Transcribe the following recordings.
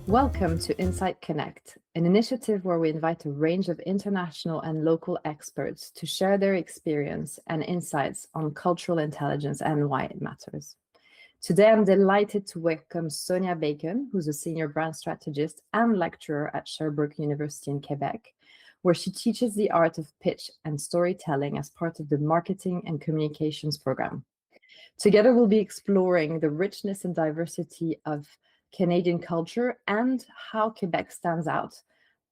Welcome to Insight Connect, an initiative where we invite a range of international and local experts to share their experience and insights on cultural intelligence and why it matters. Today, I'm delighted to welcome Sonya Bacon, who's a senior brand strategist and lecturer at Sherbrooke University in Quebec, where she teaches the art of pitch and storytelling as part of the marketing and communications program. Together, we'll be exploring the richness and diversity of Canadian culture and how Quebec stands out,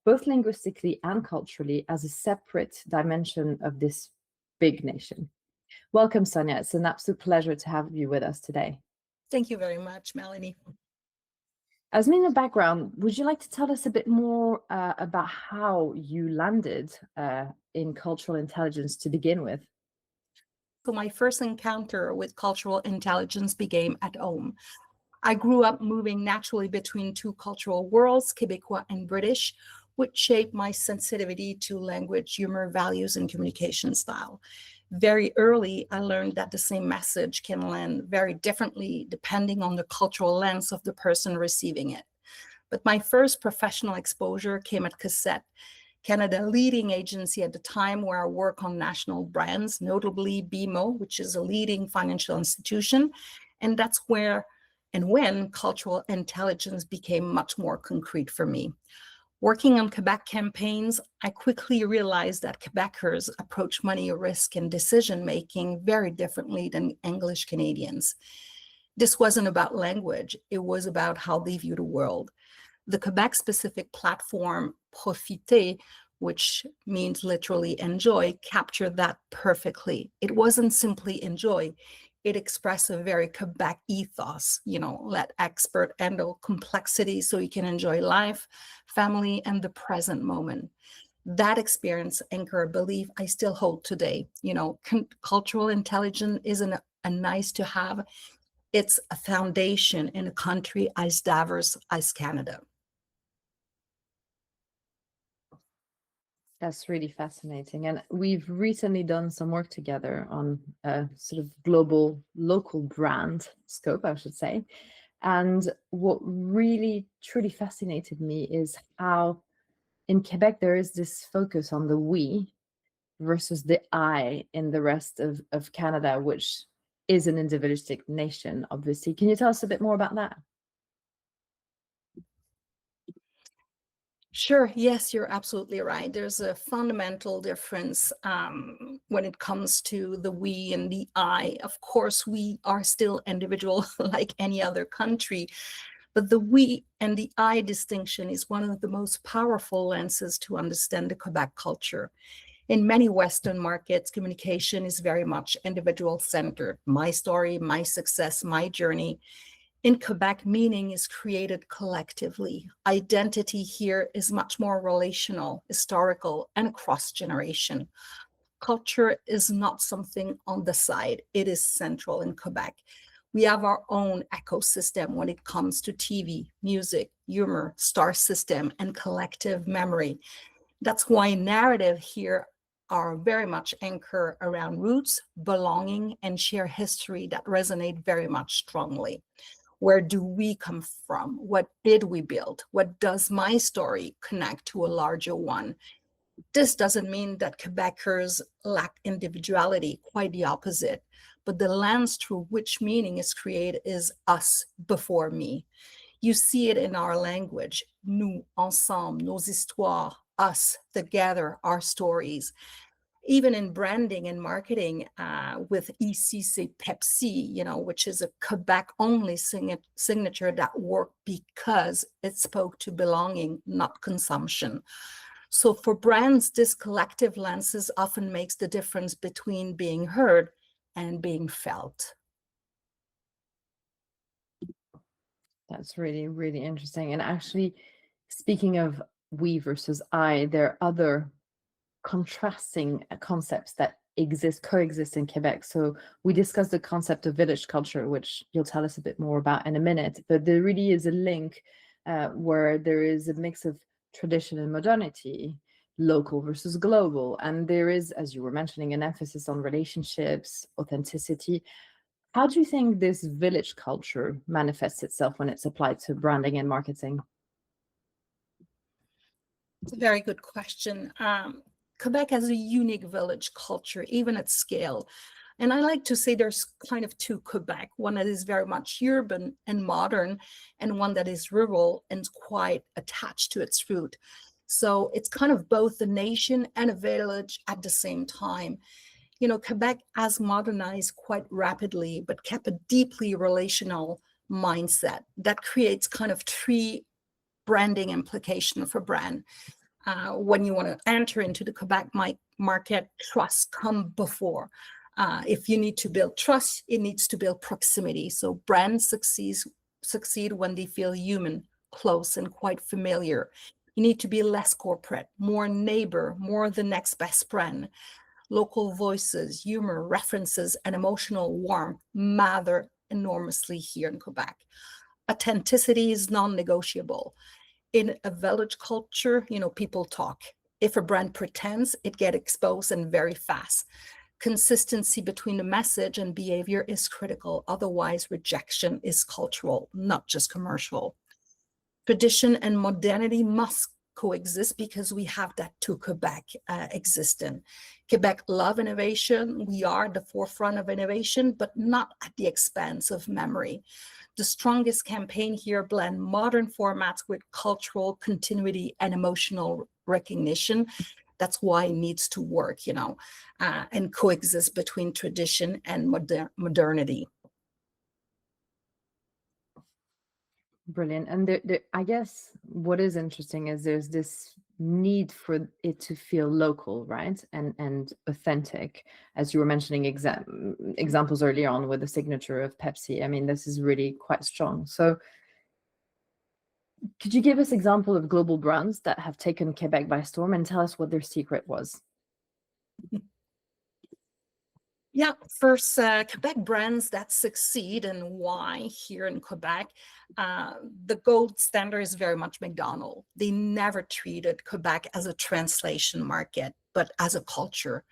both linguistically and culturally, as a separate dimension of this big nation. Welcome, Sonya. It's an absolute pleasure to have you with us today. Thank you very much, Melanie. As me in the background, would you like to tell us a bit more about how you landed in cultural intelligence to begin with? So my first encounter with cultural intelligence began at home. I grew up moving naturally between two cultural worlds, Quebecois and British, which shaped my sensitivity to language, humor, values, and communication style. Very early, I learned that the same message can land very differently depending on the cultural lens of the person receiving it. But my first professional exposure came at Cassette, Canada leading agency at the time where I work on national brands, notably BMO, which is a leading financial institution. And that's where and when cultural intelligence became much more concrete for me. Working on Quebec campaigns, I quickly realized that Quebecers approach money risk and decision-making very differently than English Canadians. This wasn't about language, it was about how they view the world. The Quebec-specific platform Profiter, which means literally enjoy, captured that perfectly. It wasn't simply enjoy. It expressed a very Quebec ethos, let expert handle complexity so you can enjoy life, family, and the present moment. That experience anchored a belief I still hold today. Cultural intelligence isn't a nice to have. It's a foundation in a country as diverse as Canada. That's really fascinating. And we've recently done some work together on a sort of global, local brand scope, I should say. And what really, truly fascinated me is how in Quebec there is this focus on the we versus the I in the rest of Canada, which is an individualistic nation, obviously. Can you tell us a bit more about that? Sure. Yes, you're absolutely right. There's a fundamental difference when it comes to the we and the I. Of course, we are still individual like any other country, but the we and the I distinction is one of the most powerful lenses to understand the Quebec culture. In many Western markets, communication is very much individual-centered. My story, my success, my journey. In Quebec, meaning is created collectively. Identity here is much more relational, historical, and cross-generation. Culture is not something on the side. It is central in Quebec. We have our own ecosystem when it comes to TV, music, humor, star system, and collective memory. That's why narrative here are very much anchored around roots, belonging, and shared history that resonate very much strongly. Where do we come from? What did we build? What does my story connect to a larger one? This doesn't mean that Quebecers lack individuality, quite the opposite. But the lens through which meaning is created is us before me. You see it in our language, nous, ensemble, nos histoires, us, together, our stories. Even in branding and marketing with Ici c'est Pepsi, which is a Quebec-only signature that worked because it spoke to belonging, not consumption. So for brands, this collective lenses often makes the difference between being heard and being felt. That's really, really interesting. And actually, speaking of we versus I, there are other contrasting concepts that coexist in Quebec. So we discussed the concept of village culture, which you'll tell us a bit more about in a minute, but there really is a link where there is a mix of tradition and modernity, local versus global. And there is, as you were mentioning, an emphasis on relationships, authenticity. How do you think this village culture manifests itself when it's applied to branding and marketing? It's a very good question. Quebec has a unique village culture, even at scale. And I like to say there's kind of two Quebec, one that is very much urban and modern, and one that is rural and quite attached to its root. So it's kind of both a nation and a village at the same time. You know, Quebec has modernized quite rapidly, but kept a deeply relational mindset that creates kind of three branding implication for brand. When you want to enter into the Quebec market, trust come before. If you need to build trust, it needs to build proximity. So brands succeed when they feel human, close, and quite familiar. You need to be less corporate, more neighbor, more the next best friend. Local voices, humor, references, and emotional warmth matter enormously here in Quebec. Authenticity is non-negotiable. In a village culture, you know, people talk. If a brand pretends, it gets exposed and very fast. Consistency between the message and behavior is critical. Otherwise, rejection is cultural, not just commercial. Tradition and modernity must coexist because we have that to Quebec existing. Quebec love innovation. We are at the forefront of innovation, but not at the expense of memory. The strongest campaign here blend modern formats with cultural continuity and emotional recognition. That's why it needs to work, you know, and coexist between tradition and modernity. Brilliant. And I guess what is interesting is there's this need for it to feel local, right? And authentic. As you were mentioning examples earlier on with the signature of Pepsi. I mean, this is really quite strong. So could you give us example of global brands that have taken Quebec by storm and tell us what their secret was? Yeah, first, Quebec brands that succeed and why here in Quebec. The gold standard is very much McDonald's. They never treated Quebec as a translation market, but as a culture.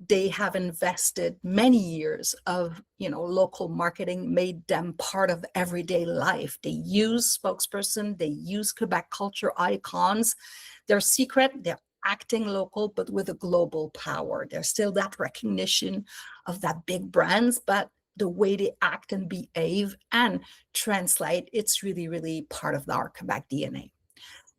They have invested many years of, you know, local marketing, made them part of everyday life. They use spokesperson, they use Quebec culture icons. Their secret, they're acting local, but with a global power. There's still that recognition of that big brands, but the way they act and behave and translate, it's really, really part of our Quebec DNA.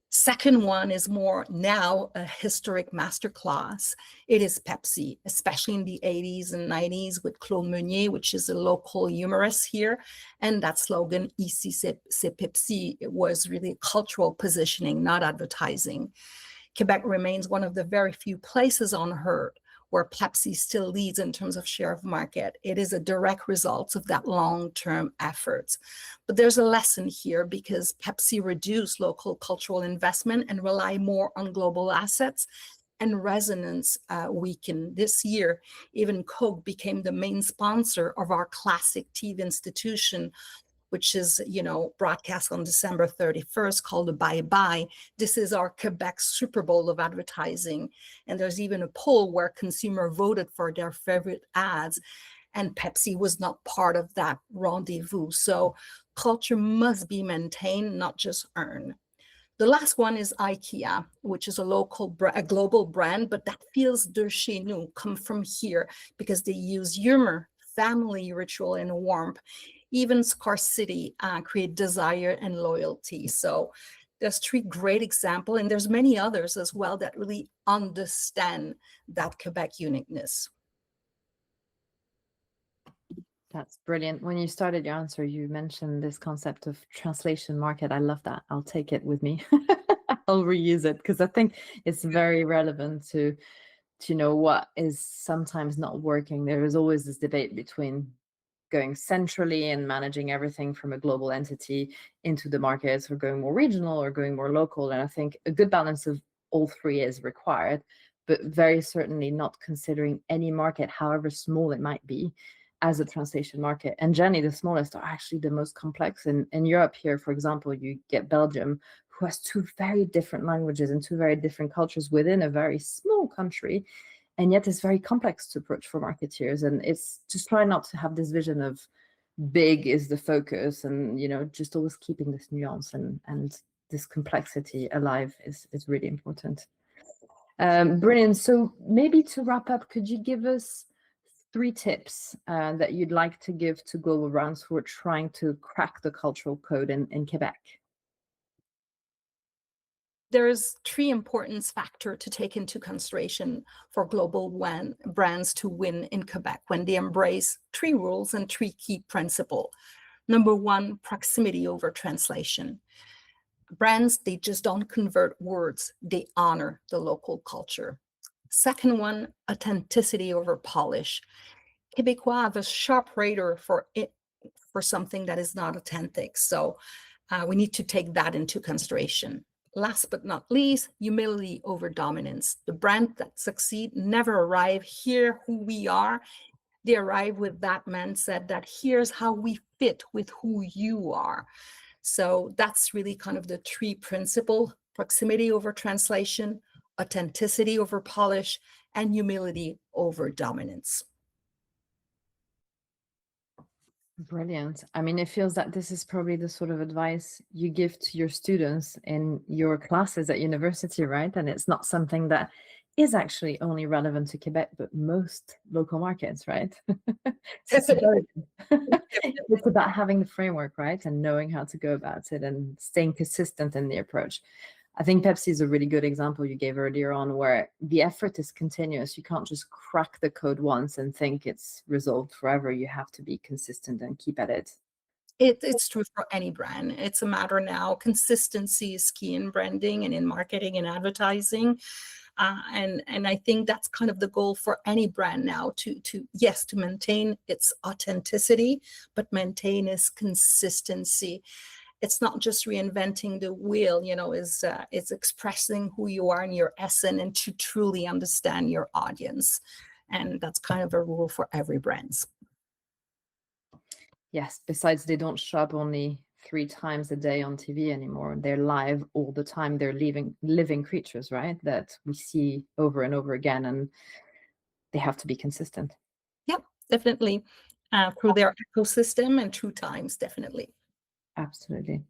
Second one is more now a historic masterclass. It is Pepsi, especially in the 80s and 90s with Claude Meunier, which is a local humorist here. And that slogan, Ici c'est Pepsi, it was really cultural positioning, not advertising. Quebec remains one of the very few places on Earth where Pepsi still leads in terms of share of market. It is a direct result of that long-term efforts. But there's a lesson here because Pepsi reduced local cultural investment and rely more on global assets, and resonance weakened. This year, even Coke became the main sponsor of our classic TV institution, which is, you know, broadcast on December 31st, called the Bye Bye. This is our Quebec Super Bowl of advertising. And there's even a poll where consumer voted for their favorite ads, and Pepsi was not part of that rendezvous. So culture must be maintained, not just earned. The last one is IKEA, which is a global brand, but that feels de chez nous, come from here, because they use humor, family ritual, and warmth. Even scarcity create desire and loyalty. So there's three great examples, and there's many others as well that really understand that Quebec uniqueness. That's brilliant. When you started your answer, you mentioned this concept of translation market. I love that. I'll take it with me. I'll reuse it because I think it's very relevant to know what is sometimes not working. There is always this debate between going centrally and managing everything from a global entity into the markets, or going more regional or going more local. And I think a good balance of all three is required, but very certainly not considering any market, however small it might be, as a translation market. And generally the smallest are actually the most complex. In Europe here, for example, you get Belgium, who has two very different languages and two very different cultures within a very small country. And yet it's very complex to approach for marketeers. And it's just try not to have this vision of big is the focus and, you know, just always keeping this nuance and this complexity alive is really important. Brilliant. So maybe to wrap up, could you give us 3 tips that you'd like to give to global brands who are trying to crack the cultural code in Quebec? There's 3 importance factor to take into consideration for global brands to win in Quebec when they embrace 3 rules and 3 key principles. Number 1, proximity over translation. Brands, they just don't convert words, they honor the local culture. Second one, authenticity over polish. Québécois have a sharp radar for something that is not authentic. So we need to take that into consideration. Last but not least, humility over dominance. The brands that succeed never arrive here who we are. They arrive with that mindset that here's how we fit with who you are. So that's really kind of the 3 principles: proximity over translation, authenticity over polish, and humility over dominance. Brilliant. I mean, it feels that this is probably the sort of advice you give to your students in your classes at university, right? And it's not something that is actually only relevant to Quebec, but most local markets, right? It's it's about having the framework, right? And knowing how to go about it and staying consistent in the approach. I think Pepsi is a really good example you gave earlier on, where the effort is continuous. You can't just crack the code once and think it's resolved forever. You have to be consistent and keep at it. It's true for any brand. It's a matter now. Consistency is key in branding and in marketing and advertising. And I think that's kind of the goal for any brand now, to maintain its authenticity, but maintain its consistency. It's not just reinventing the wheel, it's expressing who you are in your essence and to truly understand your audience. And that's kind of a rule for every brand. Yes, besides they don't show up only 3 times a day on TV anymore. They're live all the time. They're living creatures, right? That we see over and over again, and they have to be consistent. Yep, definitely. Through their ecosystem and through times, definitely. Absolutely.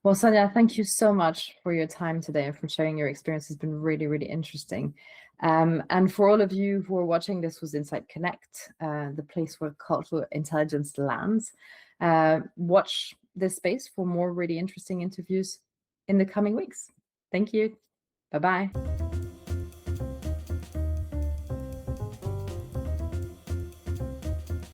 Well, Sonya, thank you so much for your time today and for sharing your experience. It's been really, really interesting. And for all of you who are watching, this was Insight Connect, the place where cultural intelligence lands. Watch this space for more really interesting interviews in the coming weeks. Thank you. Bye-bye.